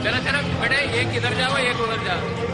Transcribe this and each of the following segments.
चलो चलो बेटे, एक इधर जाओ एक उधर जाओ।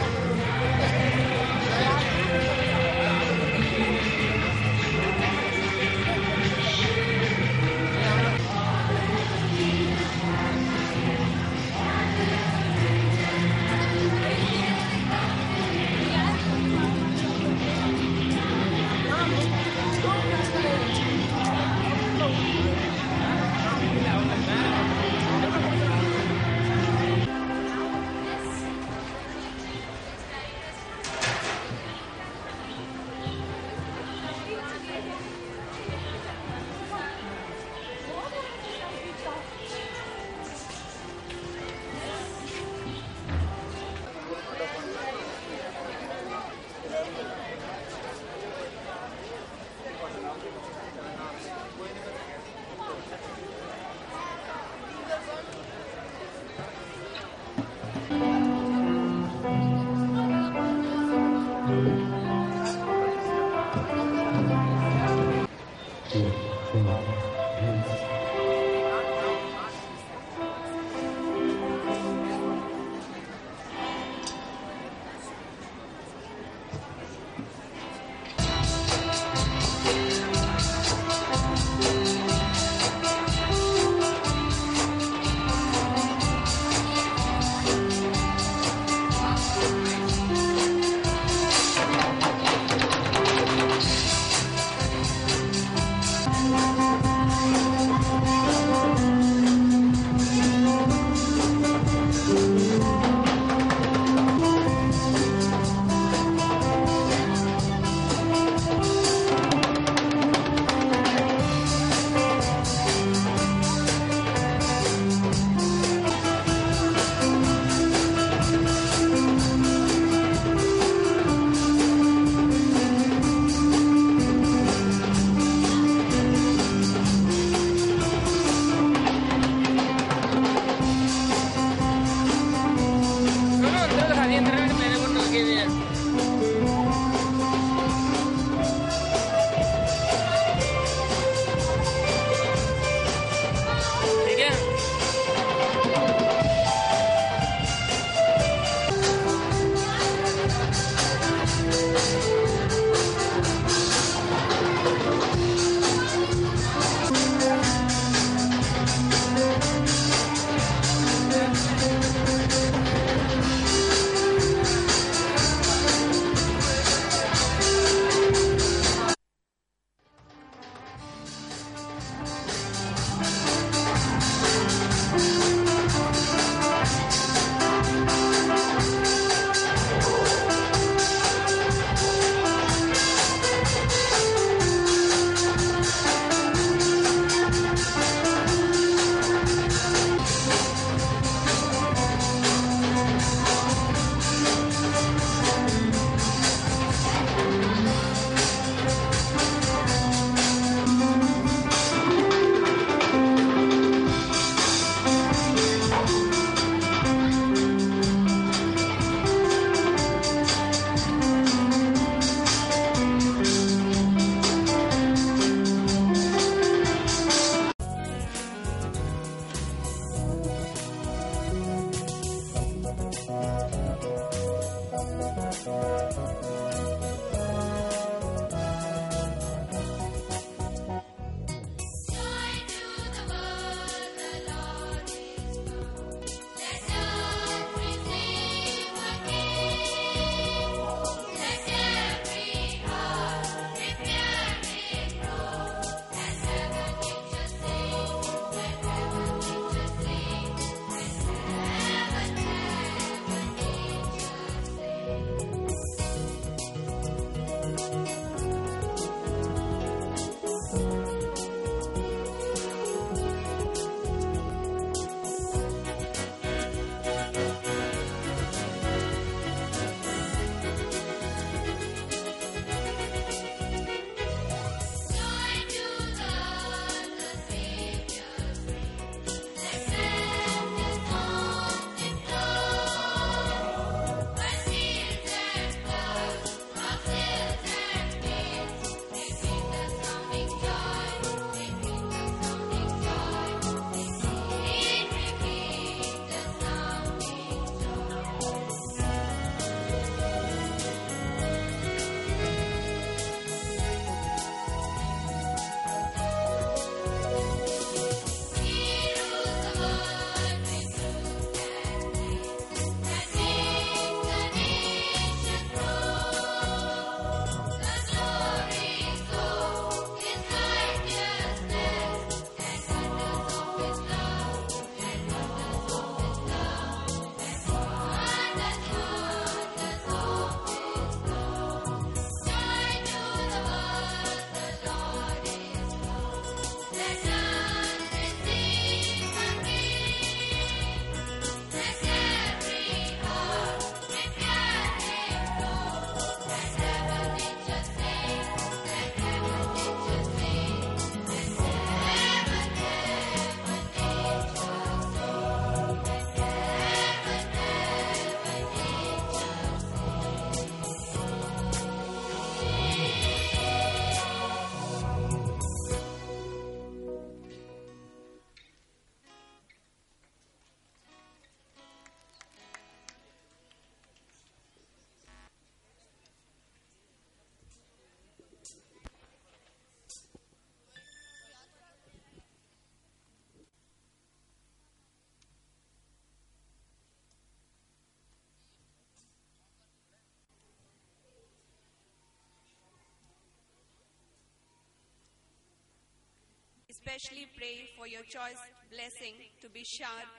especially pray for your choice blessing to be showered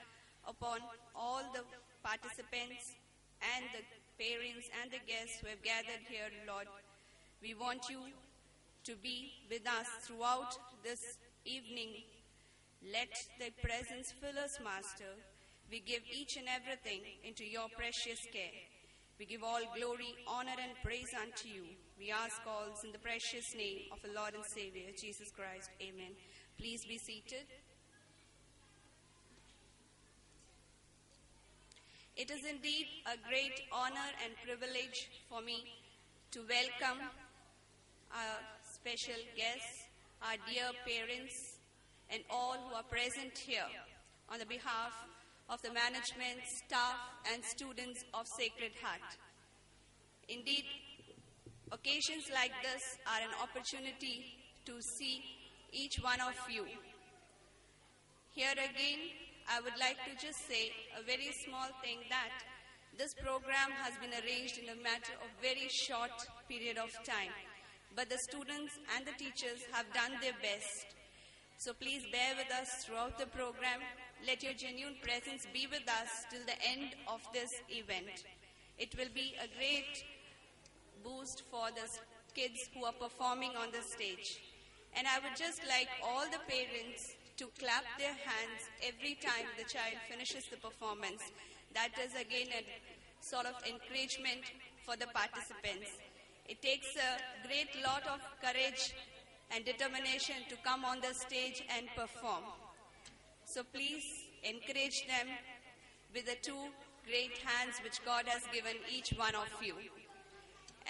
upon all the participants and the parents and the guests who have gathered here, Lord. We want you to be with us throughout this evening. Let thy presence fill us, Master. We give each and everything into your precious care. We give all glory, honor, and praise unto you. We ask all in the precious name of our Lord and Savior, Jesus Christ. Amen. Please be seated. It is indeed a great honor and privilege for me to welcome our special guests, our dear parents, and all who are present here on the behalf of the management, staff, and students of Sacred Heart. Indeed, occasions like this are an opportunity to see each one of you. Here again, I would like to just say a very small thing, that this program has been arranged in a matter of very short period of time. But the students and the teachers have done their best. So please bear with us throughout the program. Let your genuine presence be with us till the end of this event. It will be a great boost for the kids who are performing on the stage. And I would just like all the parents to clap their hands every time the child finishes the performance. That is again a sort of encouragement for the participants. It takes a great lot of courage and determination to come on the stage and perform. So please encourage them with the two great hands which God has given each one of you.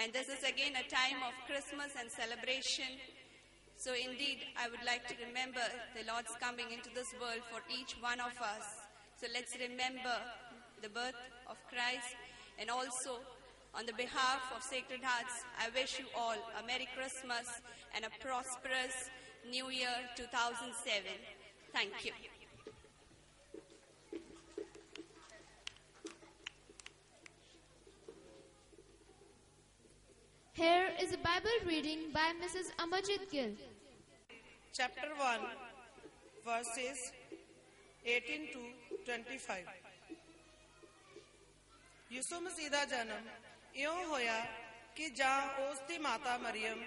And this is again a time of Christmas and celebration. So indeed, I would like to remember the Lord's coming into this world for each one of us. So let's remember the birth of Christ. And also, on the behalf of Sacred Hearts, I wish you all a Merry Christmas and a prosperous New Year 2007. Thank you. Here is a Bible reading by Mrs. Amarjit Gill. Chapter 1, verses 18 to 25. ਯਿਸੂ ਮਸੀਹ ਦਾ ਜਨਮ ਇਉਂ ਹੋਇਆ ਕਿ ਜਾਂ ਉਸ ਦੀ ਮਾਤਾ ਮਰੀਅਮ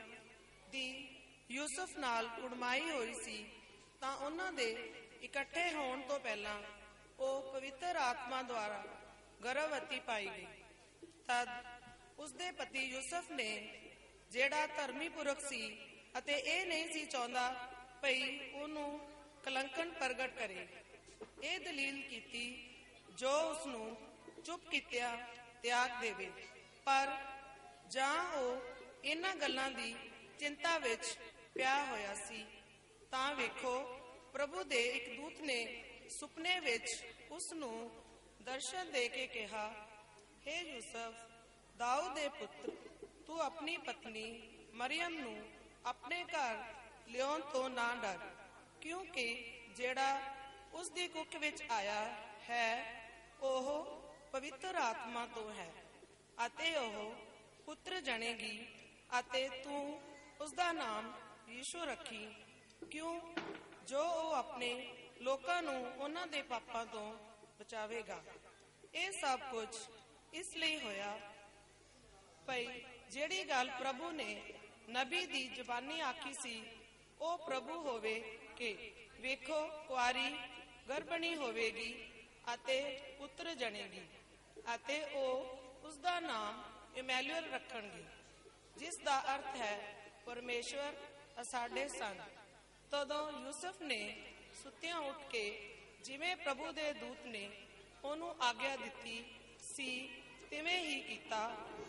ਦੀ ਯੂਸਫ ਨਾਲ ਕੁੜਮਾਈ ਹੋਈ ਸੀ ਤਾਂ ਉਹਨਾਂ ਦੇ ਇਕੱਠੇ ਹੋਣ ਤੋਂ ਪਹਿਲਾਂ ਉਹ ਪਵਿੱਤਰ ਆਤਮਾ ਦੁਆਰਾ ਗਰਭਵਤੀ ਪਾਈ ਗਈ। ਤਦ ਉਸਦੇ ਪਤੀ ਯੂਸਫ ਨੇ, ਜਿਹੜਾ ਧਰਮੀ ਪੁਰਖ ਸੀ ਅਤੇ ਇਹ ਨਹੀਂ ਸੀ ਚਾਹੁੰਦਾ ਭਈ ਉਹਨੂੰ ਕਲੰਕਣ ਪ੍ਰਗਟ ਕਰੇ, ਇਹ ਦਲੀਲ ਕੀਤੀ ਜੋ ਉਸਨੂੰ ਚੁੱਪ ਕੀਤਿਆਂ ਤਿਆਗ ਦੇਵੇ। ਪਰ ਜਾਂ ਉਹ ਇਹਨਾਂ ਗੱਲਾਂ ਦੀ ਚਿੰਤਾ ਵਿੱਚ ਪਿਆ ਹੋਇਆ ਸੀ ਤਾਂ ਵੇਖੋ, ਪ੍ਰਭੂ ਦੇ ਇੱਕ ਦੂਤ ਨੇ ਸੁਪਨੇ ਵਿੱਚ ਉਸ ਨੂੰ ਦਰਸ਼ਨ ਦੇ ਕੇ ਕਿਹਾ, ਹੇ ਯੂਸਫ, ਦਾਊਦ ਦੇ ਪੁੱਤਰ, ਤੂੰ ਆਪਣੀ ਪਤਨੀ ਮਰੀਅਮ ਨੂੰ ਆਪਣੇ ਘਰ ਲਿਆਉਣ ਤੋਂ ਨਾ ਡਰ, ਕਿਉਂਕਿ ਜਿਹੜਾ ਉਸ ਦੀ ਕੁੱਖ ਵਿੱਚ ਆਇਆ ਹੈ ਉਹ ਪਵਿੱਤਰ ਆਤਮਾ ਤੋਂ ਹੈ ਅਤੇ ਉਹ ਪੁੱਤਰ ਜਣੇਗੀ ਅਤੇ ਤੂੰ ਉਸਦਾ ਨਾਮ ਯੀਸ਼ੂ ਰੱਖੀ, ਕਿਉਂ ਜੋ ਉਹ ਆਪਣੇ ਲੋਕਾਂ ਨੂੰ ਉਹਨਾਂ ਦੇ ਪਾਪਾਂ ਤੋਂ ਬਚਾਵੇਗਾ। ਇਹ ਸਭ ਕੁਝ ਇਸ ਲਈ ਹੋਇਆ ਭਈ ਜਿਹੜੀ ਗੱਲ ਪ੍ਰਭੂ ਨੇ ਨਬੀ ਦੀ ਜ਼ਬਾਨੀ ਆਖੀ ਸੀ ਉਹ ਪ੍ਰਭੂ ਹੋਵੇ ਕਿ ਵੇਖੋ, ਕੁਆਰੀ ਗਰਭਣੀ ਹੋਵੇਗੀ ਅਤੇ ਪੁੱਤਰ ਜਣੇਗੀ ਅਤੇ ਉਹ ਉਸਦਾ ਨਾਮ ਇਮੈਨੂਅਲ ਰੱਖਣਗੇ, ਜਿਸ ਦਾ ਅਰਥ ਹੈ ਪਰਮੇਸ਼ਵਰ ਸਾਡੇ ਸੰਗ। ਤਦੋਂ ਯੂਸਫ ਨੇ ਸੁੱਤਿਆਂ ਉੱਠ ਕੇ, ਜਿਵੇਂ ਪ੍ਰਭੂ ਦੇ ਦੂਤ ਨੇ ਉਹਨੂੰ ਆਗਿਆ ਦਿੱਤੀ ਸੀ ਤਿਵੇਂ ਹੀ ਕੀਤਾ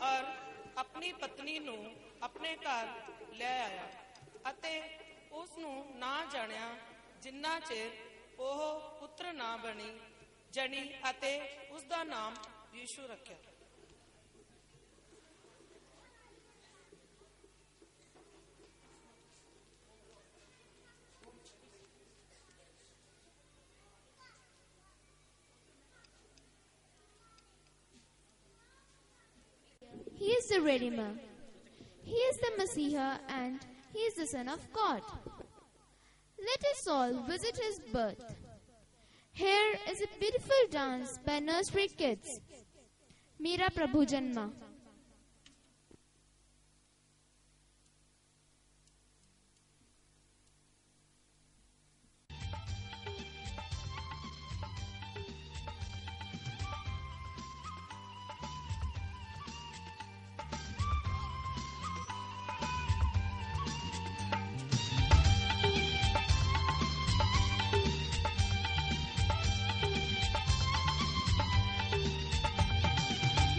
ਔਰ ਆਪਣੀ ਪਤਨੀ ਨੂੰ ਆਪਣੇ ਘਰ ਲੈ ਆਇਆ ਅਤੇ ਉਸ ਨੂੰ ਨਾ ਜਾਣਿਆ ਜਿੰਨਾ ਚਿਰ ਉਹ ਪੁੱਤਰ ਨਾ ਜਣੀ ਅਤੇ ਉਸਦਾ ਨਾਮ ਯੀਸ਼ੂ ਰੱਖਿਆ। He is the Redeemer. He is the Messiah and He is the Son of God. Let us all visit his birth. Here is a beautiful dance by nursery kids. Mera Prabhu Janma.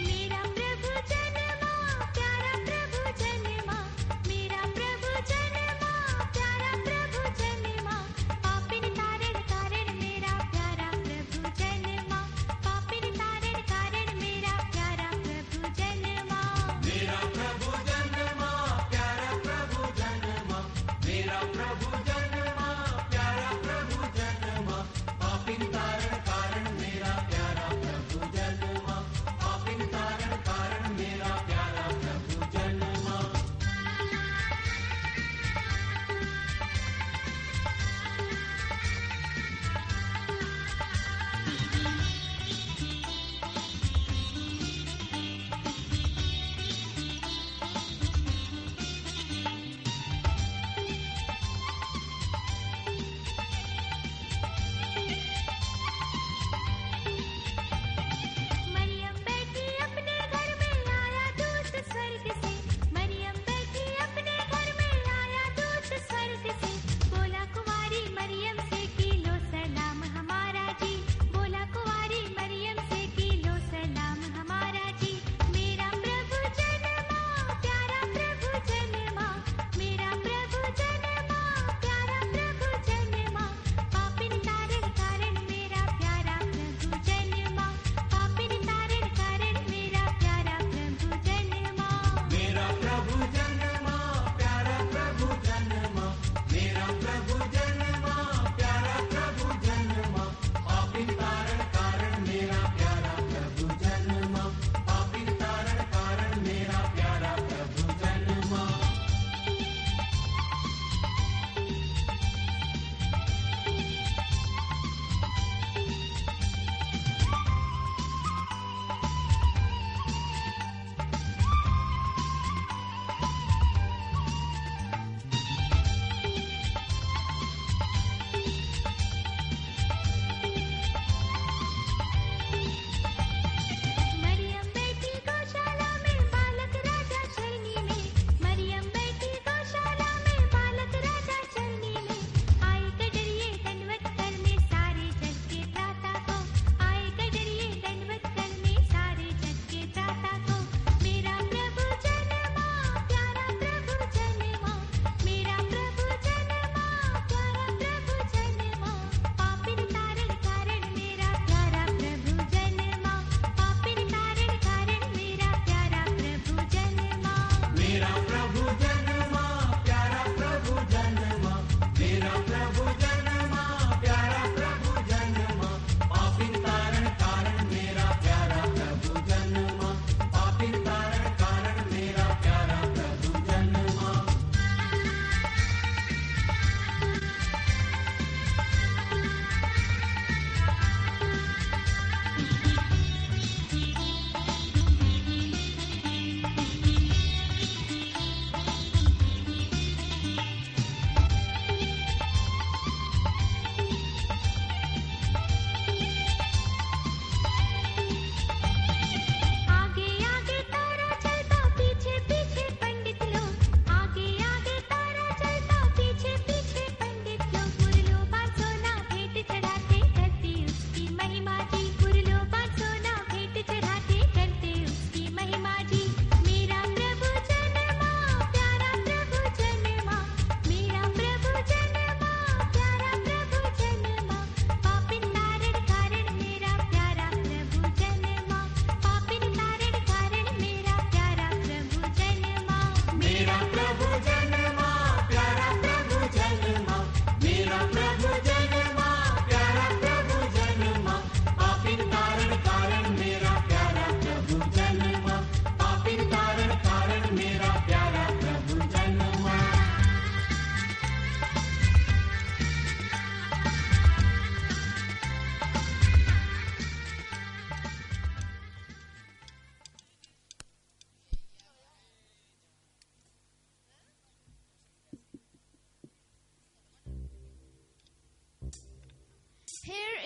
मेरा प्रभु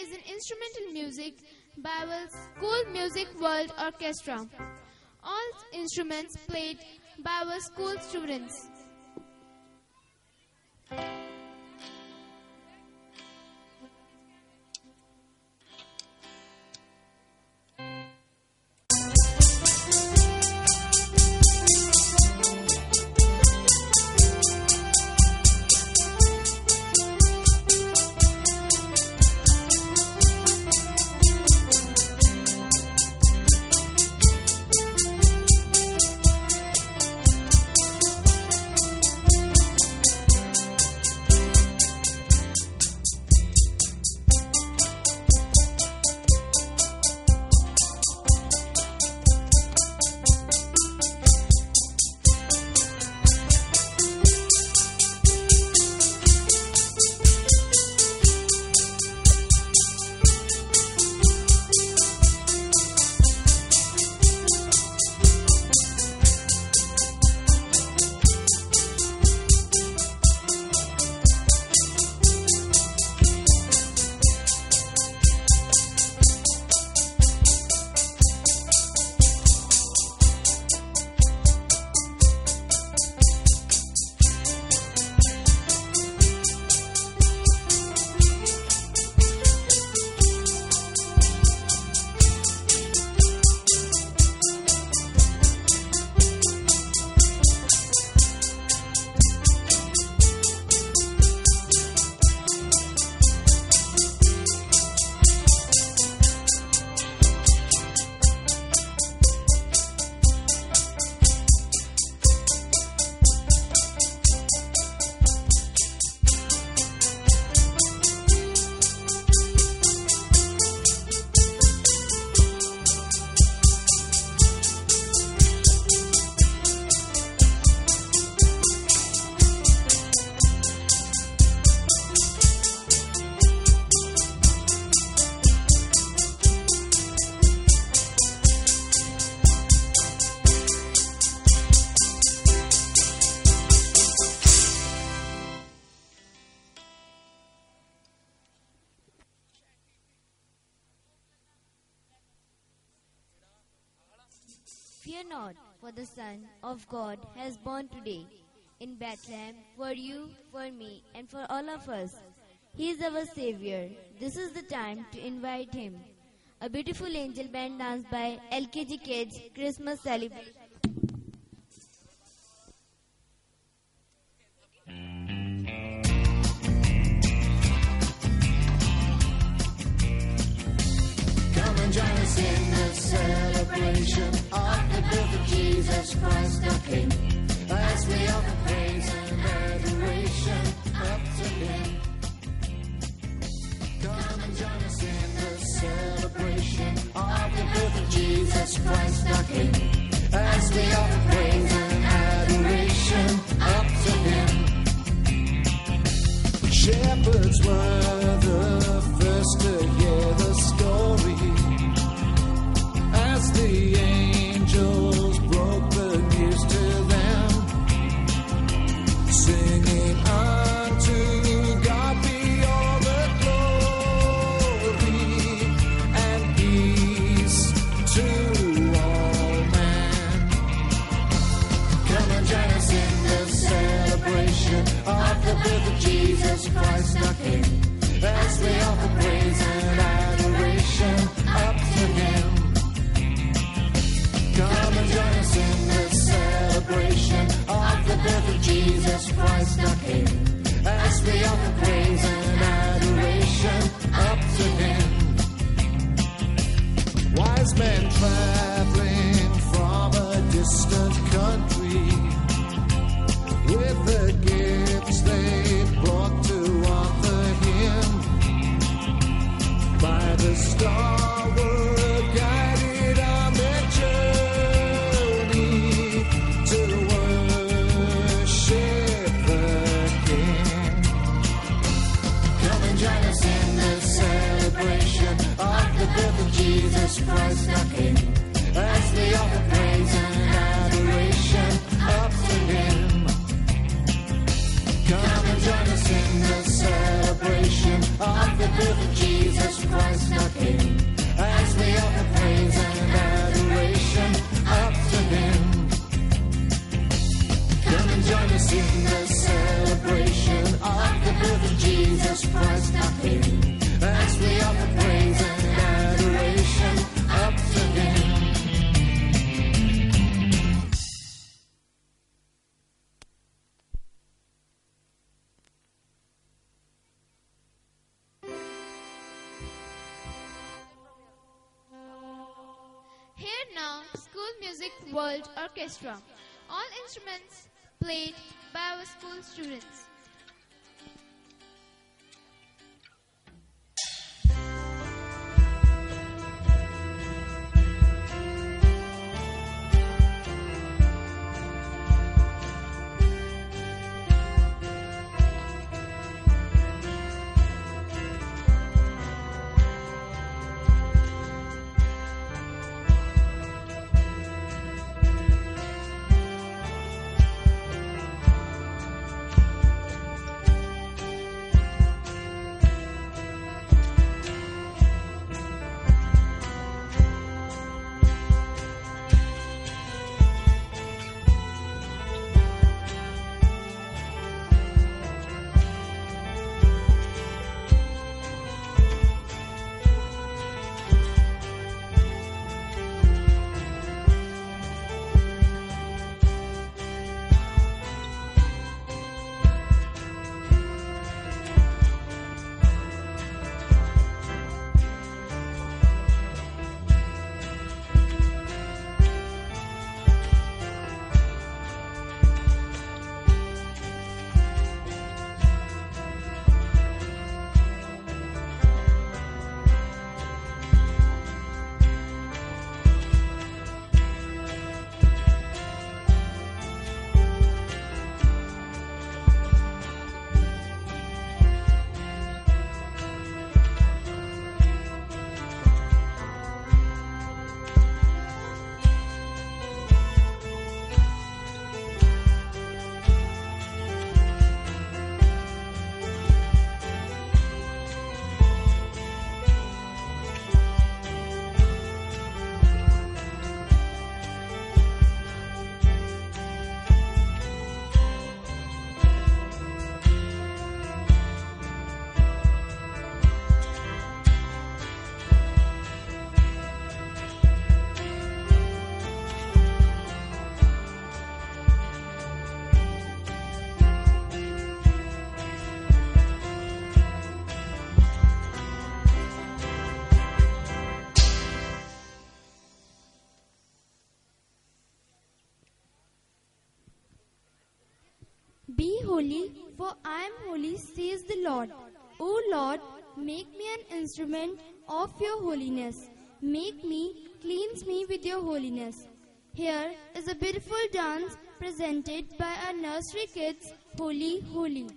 is an instrumental music by School Music World Orchestra. All instruments played by our school students. Fear not, for the Son of God has born today in Bethlehem for you, for me, and for all of us. He is our Savior. This is the time to invite Him. A beautiful angel band dance by LKG Kids Christmas celebration. Come and join us in the celebration of the birth of Jesus Christ our King, as we offer praise and adoration up to Him. Come and join us in the celebration of the birth of Jesus Christ our King, as we offer praise and adoration up to Him. Shepherds were the first to hear the story, as the angels broke the news to them, singing unto God be all the glory and peace to all men. Come and join us in the celebration of the birth of Jesus Christ our King, as we offer praise and adoration up to Him. Come and join us in the celebration of the birth of Jesus Christ our King, as we offer praise and adoration up to Him. Wise men traveling from a distant country, with the gifts they brought to offer Him, by the star were guided on their journey to worship the King. Come and join us in the celebration of the birth of Jesus Christ our King, as we World Orchestra. All instruments played by our school students. Be holy, for I am holy, says the Lord. O Lord, make me an instrument of your holiness. Make me, cleanse me with your holiness. Here is a beautiful dance presented by our nursery kids, Holy, Holy.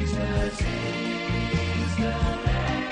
Jesus is the Lamb.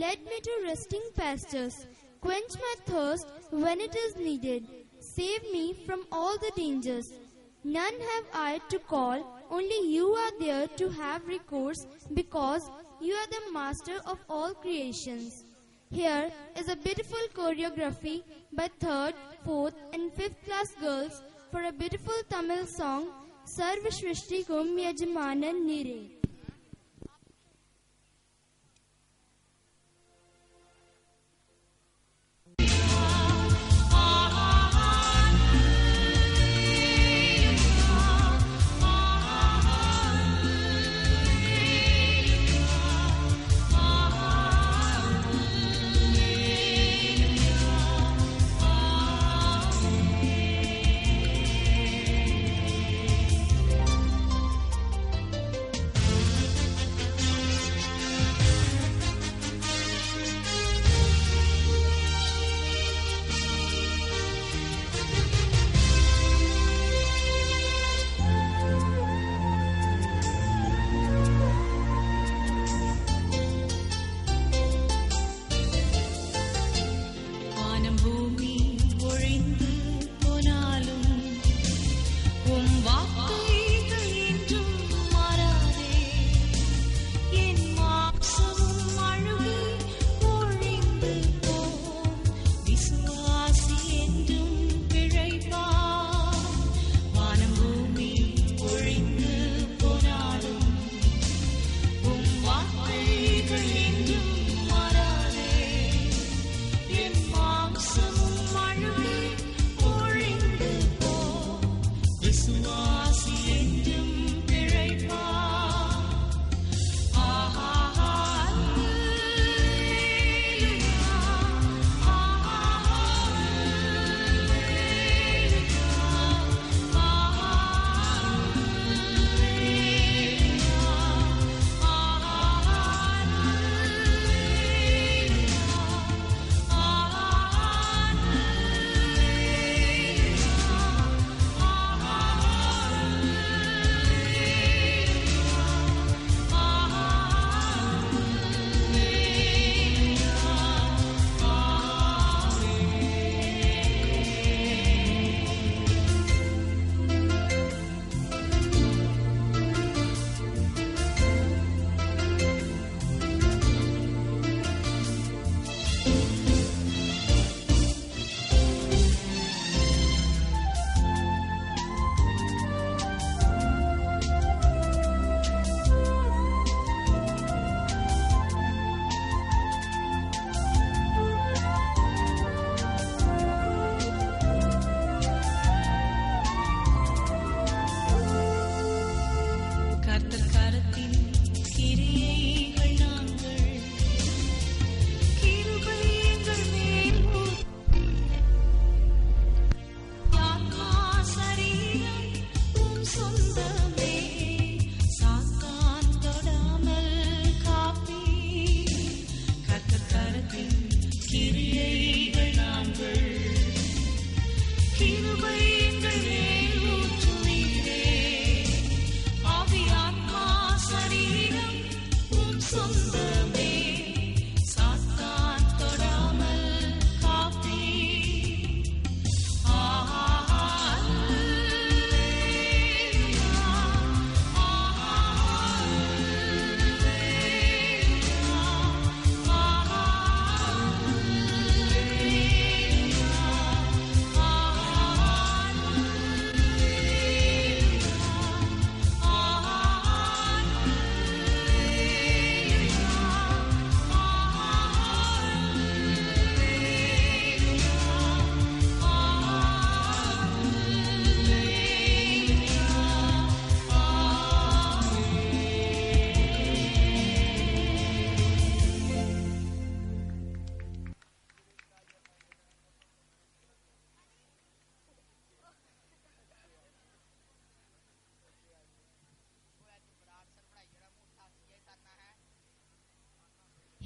Lead me to resting pastures. Quench my thirst when it is needed. Save me from all the dangers. None have I to call, only you are there to have recourse, because you are the master of all creations. Here is a beautiful choreography by 3rd, 4th and 5th class girls for a beautiful Tamil song, Sarva Shrishti Kum Yajamana Nire.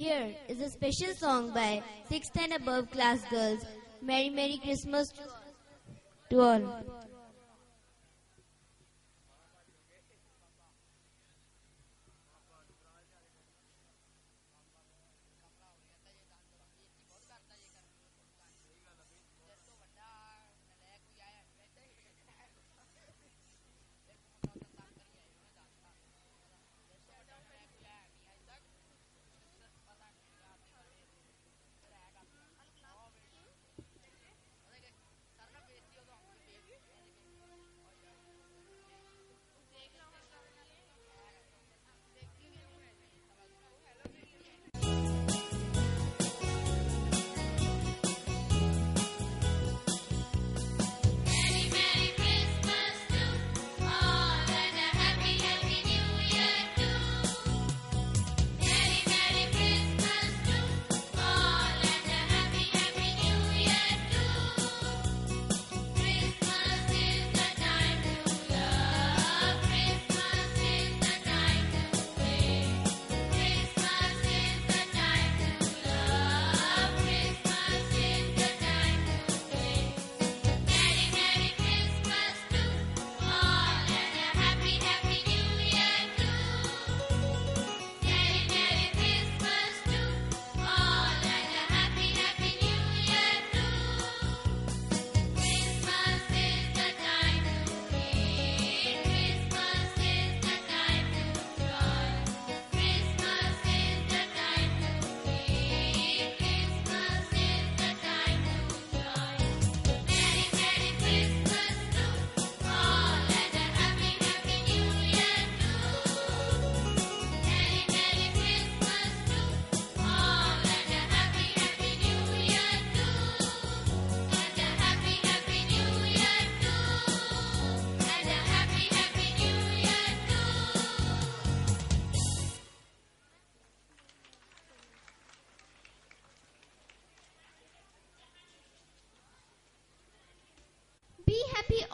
Here is a special song by 6th and above class girls. Merry Merry Christmas to all.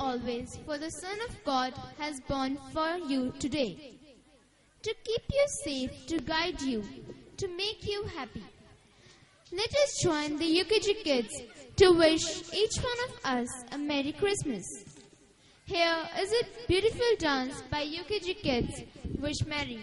always, for the Son of God has born for you today. To keep you safe, to guide you, to make you happy. Let us join the UKG kids to wish each one of us a Merry Christmas. Here is a beautiful dance by UKG kids. Wish Merry.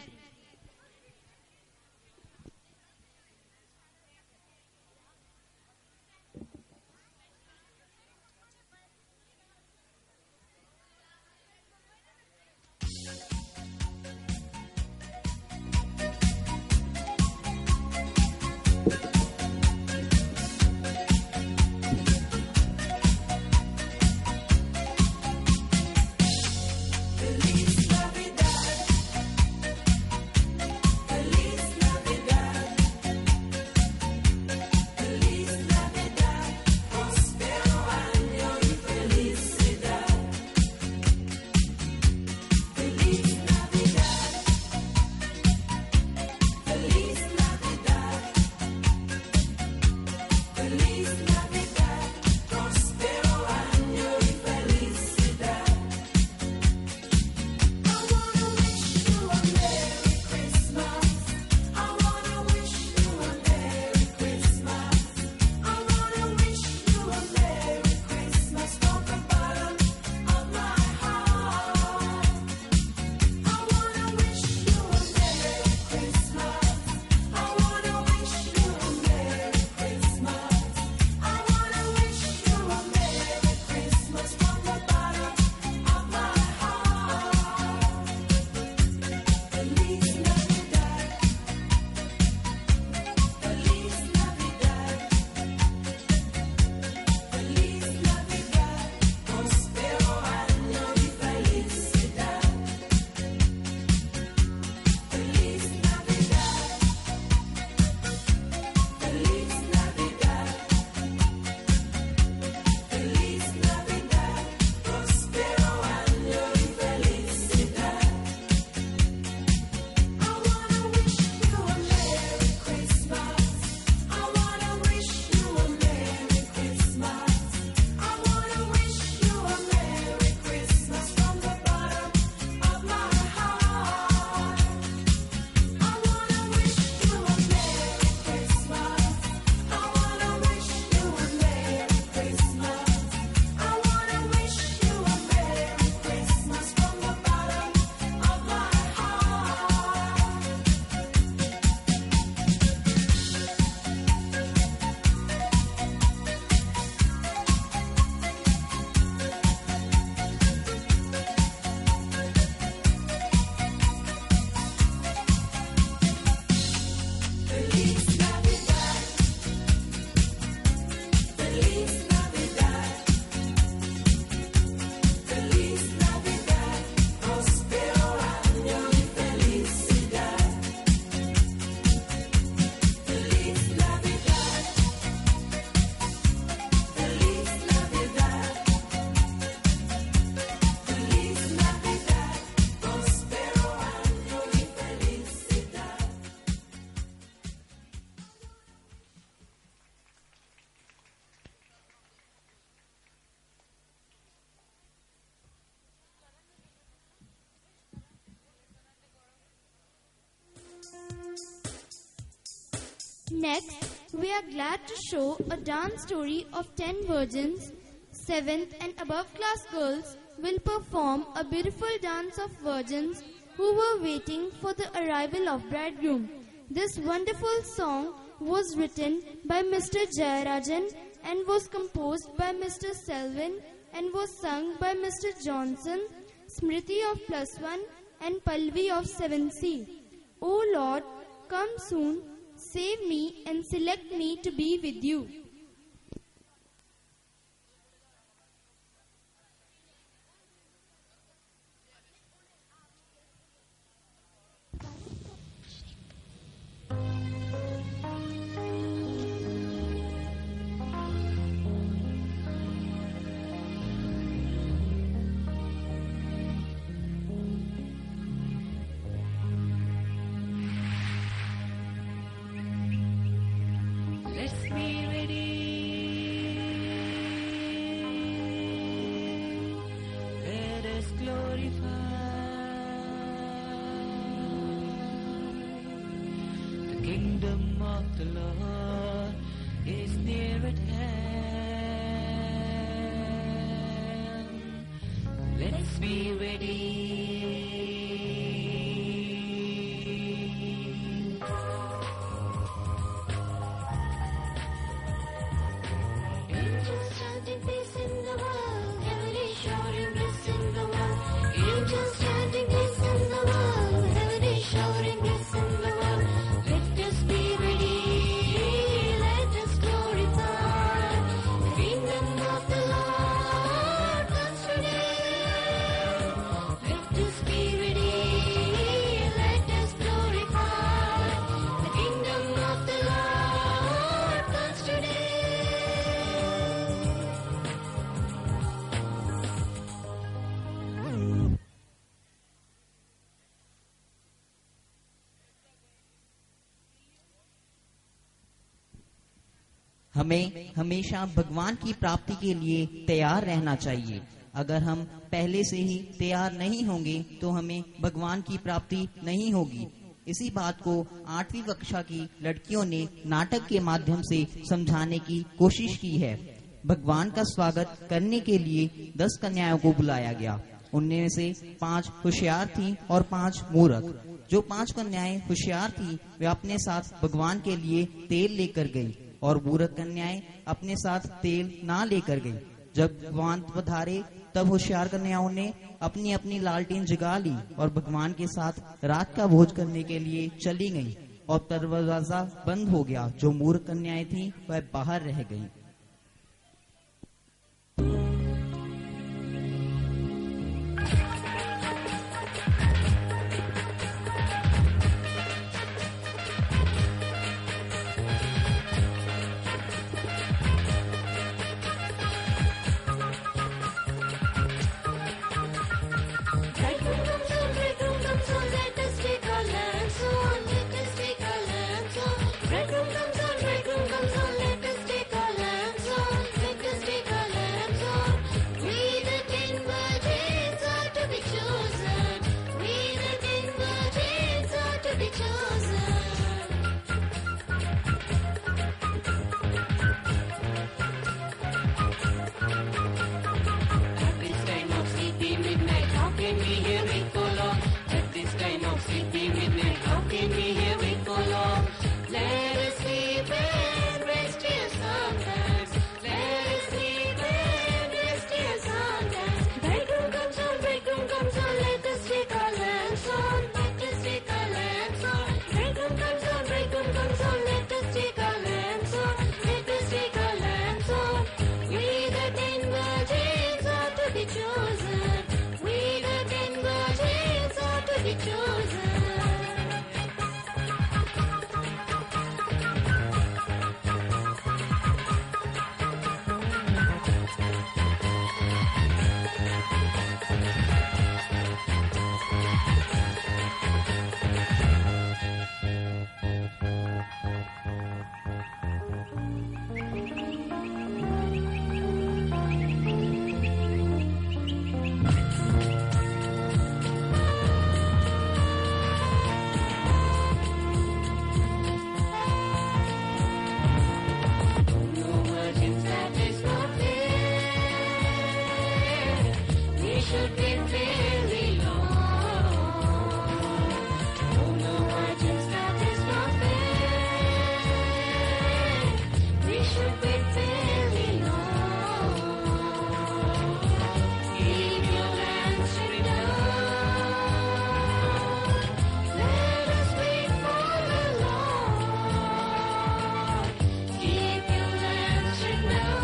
Next, we are glad to show a dance story of 10 virgins. 7th and above class girls will perform a beautiful dance of virgins who were waiting for the arrival of bridegroom. This wonderful song was written by Mr. Jayarajan and was composed by Mr. Selvin and was sung by Mr. Johnson, Smriti of +1 and Palvi of 7C. O Lord, come soon, save me and select me to be with you. kingdom of the Lord is near at hand. Let's be ready. Angels chanting peace in the world, heaven is showering bliss in the world. Angels chanting peace in the world, heaven is showering bliss in the world. Let us be ready, let us glorify. The kingdom of the Lord comes today. Let us be ready, let us glorify. The kingdom of the Lord comes today. हमें हमेशा भगवान की प्राप्ति के लिए तैयार रहना चाहिए। अगर हम पहले से ही तैयार नहीं होंगे तो हमें भगवान की प्राप्ति नहीं होगी। इसी बात को 8वीं कक्षा की लड़कियों ने नाटक के माध्यम से समझाने की कोशिश की है। भगवान का स्वागत करने के लिए 10 कन्याओं को बुलाया गया। उनमें से 5 होशियार थीं और 5 मूर्ख। जो 5 कन्याएं होशियार थीं वे अपने साथ भगवान के लिए तेल लेकर गईं और मूर्ख कन्याएं अपने साथ तेल ना लेकर गईं। जब भगवान पधारे तब होशियार कन्याओं ने अपनी अपनी लालटेन जगा ली और भगवान के साथ रात का भोज करने के लिए चली गईं और दरवाजा बंद हो गया। जो मूर्ख कन्याएं थीं वह बाहर रह गईं। Bridegroom comes on, let us take our lamps on, let us take our lamps on. Bridegroom comes on, let us take our lamps on, let us take our lamps on. We the 10 virgins are to be chosen, we the 10 virgins are to be chosen. At this time of sleepy midnight, how can we hear it for long? At this time of sleepy midnight, how can we hear it for long? Let us sleep and rest here sometimes. Let us sleep and rest here sometimes. Bridegroom comes on, let us take our lamps on, let us take our lamps on. Bridegroom comes on, let us take our lamps on, let us take our lamps on. We the 10 virgins are to be chosen. We the 10 virgins are to be chosen. No virgins, that is not fair. We should wait very long. No virgins, that is not fair. We should wait very long. Keep your lamps straight down. Let us wait for the Lord. Keep your lamps straight down.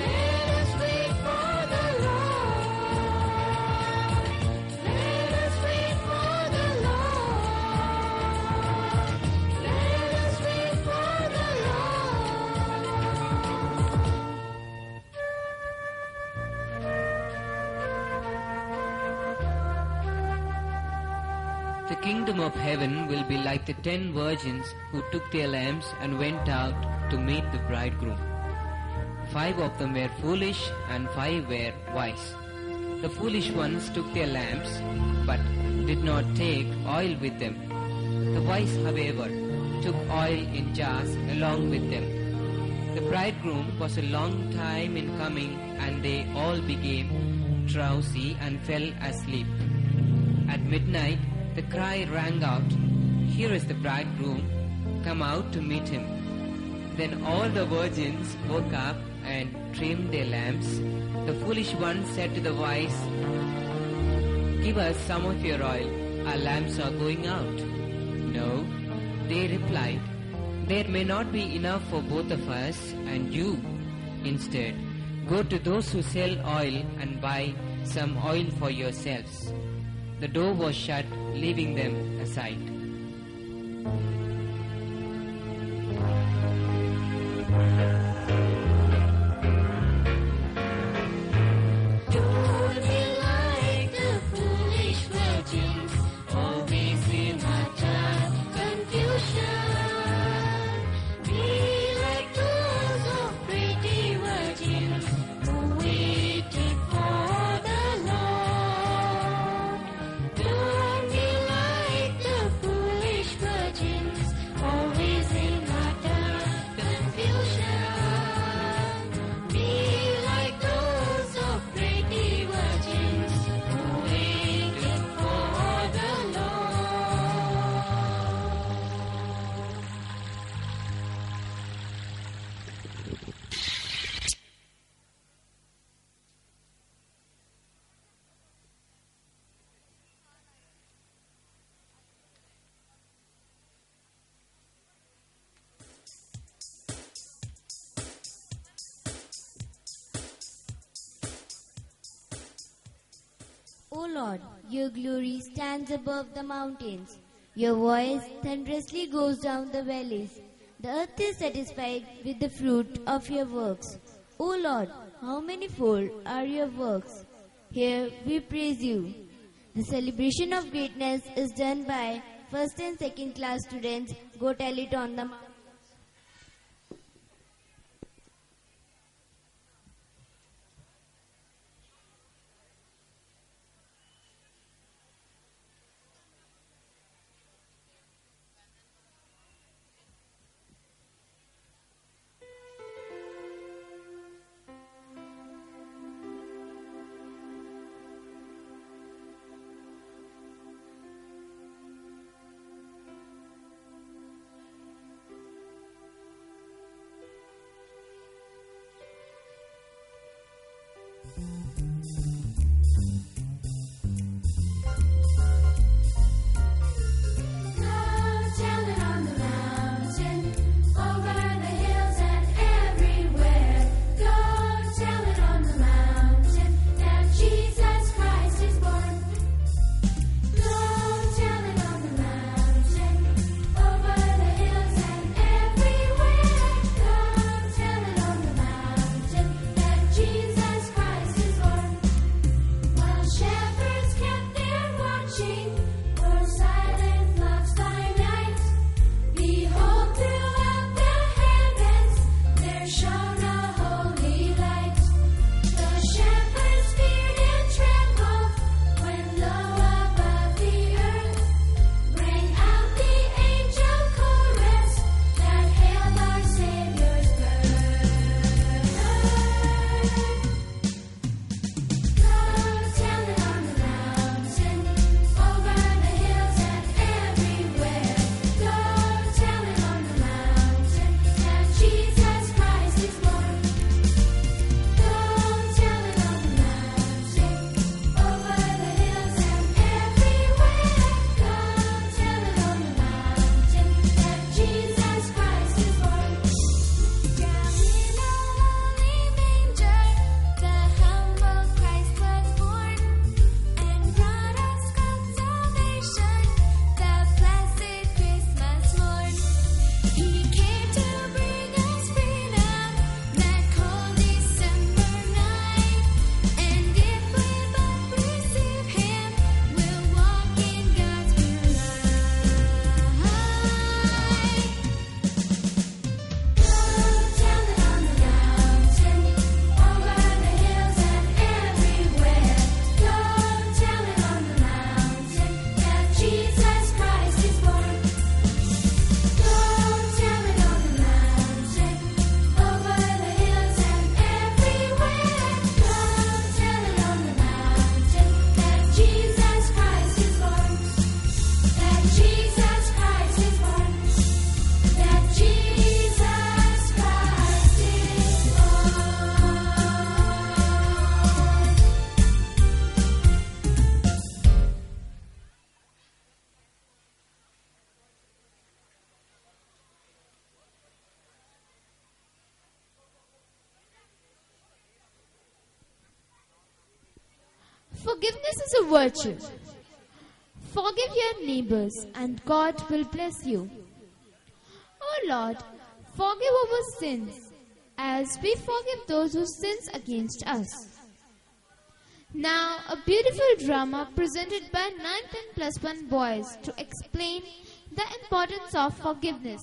Let us wait for the Lord. Let us wait for the Lord. Let us wait for the Lord. The kingdom of heaven will be like the 10 virgins who took their lamps and went out to meet the bridegroom. 5 of them were foolish and 5 were wise. The foolish ones took their lamps but did not take oil with them. The wise, however, took oil in jars along with them. The bridegroom was a long time in coming, and they all became drowsy and fell asleep. At midnight, the cry rang out, "Here is the bridegroom, come out to meet him." Then all the virgins woke up and trimmed their lamps. The foolish one said to the wise, "Give us some of your oil, our lamps are going out." "No," they replied, "there may not be enough for both of us and you. Instead, go to those who sell oil and buy some oil for yourselves." The door was shut, leaving them aside. Don't be like the foolish virgins, always in utter confusion. Be like those of pretty virgins who waited for the Lord. Don't be like the foolish virgins, always in utter confusion. Be like those of pretty virgins who waited for the Lord. O Lord, your glory stands above the mountains. Your voice thunderously goes down the valleys. The earth is satisfied with the fruit of your works. O Lord, how manifold are your works. Here we praise you. The celebration of greatness is done by first and second class students. Go tell it on the mountain. Forgiveness is a virtue. Forgive your neighbors and God will bless you. O Lord, forgive our sins as we forgive those who sin against us. Now, a beautiful drama presented by 9th and plus 1 boys to explain the importance of forgiveness.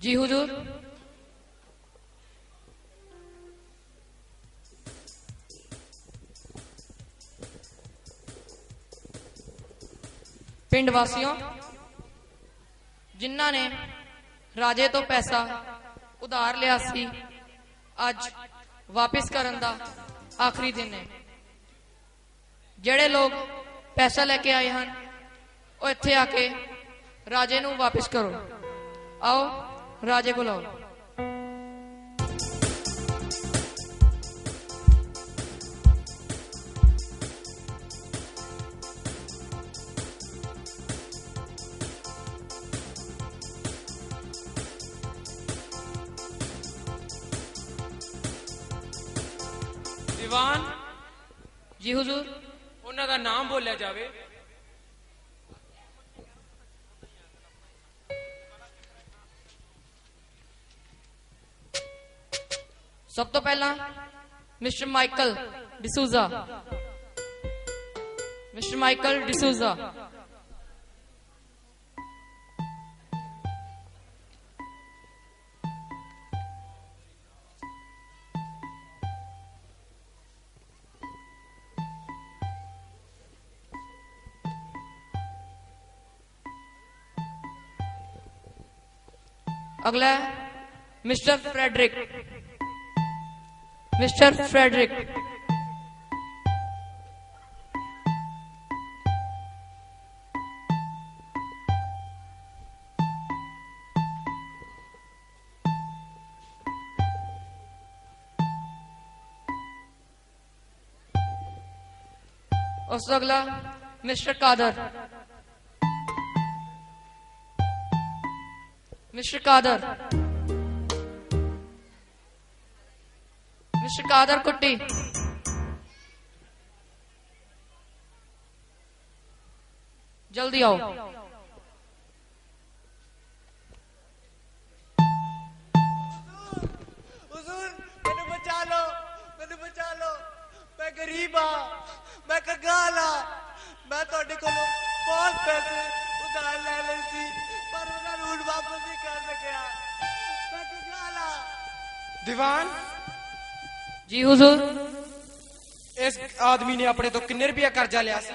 जी हुजूर। पिंड वासियों, जिन्ना ने राजे तो पैसा उधार लिया सी, अज वापिस करन दा आखिरी दिन है। जेड़े लोग पैसा लेके आए हैं वो इत्थे आके राजे नू वापिस करो। आओ राजे को लाओ। दीवान जी हुजूर, उन्हां दा नाम बोलिया जावे। सब तो पहला mister Michael D'Souza. Mr. Michael D'Souza. अगला है मिस्टर फ्रेडरिक. Mister Frederick. और अगला mister Khader. Mister Khader. Mister Khader Kutty. जल्दी आओ. हुजूर मैंने बचा लो, मैंने बचा लो. मैं गरीब हाँ, मैं कंगाल हाँ. मैं थोड़े को बहुत पैसे उधार ले ले सी, पर उन्हें रूट वापस नहीं कर सकिया. मैं कंगाल हाँ. दीवान जी हुजूर. इस आदमी ने अपने तो किन्ने रुपया कर्जा लिया सी?